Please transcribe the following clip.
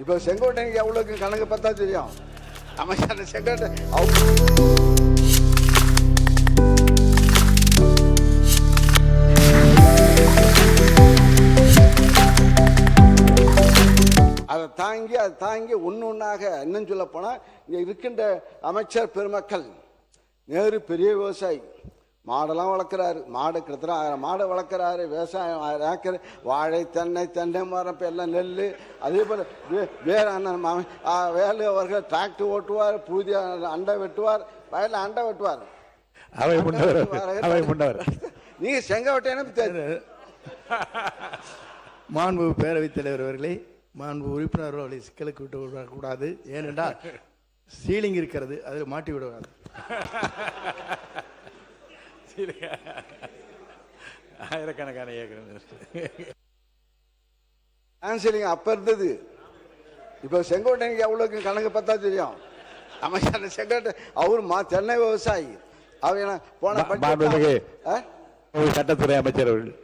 இப்போ செங்கோட்டைக்கு எவ்வளோக்கு கணக்கு பார்த்தா தெரியும். அமைச்சர் செங்கோட்டை அதை தாங்கி ஒன்னொன்னாக இன்னும் சொல்ல போனால் இங்கே இருக்கின்ற அமைச்சர் பெருமக்கள். நேரு பெரிய விவசாயி, மாடெல்லாம் வளர்க்குறாரு, மாடு கிட்டத்தட்ட 1000 மாடை வளர்க்குறாரு. விவசாயம் 1000 ஏக்கர், வாழை தென்னை மரம், இப்போ எல்லாம் நெல். அதே போல் வேலு அவர்கள் டிராக்டர் ஓட்டுவார், பூதிய அண்டை வெட்டுவார், வயலில் அண்டை வெட்டுவார். நீங்க செங்கோட்டையனு மாண்பு பேரவைத் தலைவர் அவர்களே, மாண்பு உறுப்பினர் அவர்களை சிக்கலுக்கு விட்டு விடக்கூடாது. ஏனென்றால் சீலிங் இருக்கிறது, அதில் மாட்டி விடுவாங்க. ஆயிரக்கணக்கான ஏக்கர் அப்ப இருந்தது. இப்ப செங்கோட்டைக்கு எவ்வளவுக்கு கணக்கு பார்த்தா தெரியும். அமைச்சர் செங்கோட்டை அவர் தென்னை விவசாயி. அவர் போன சட்டத்துறை அமைச்சர் அவர்கள்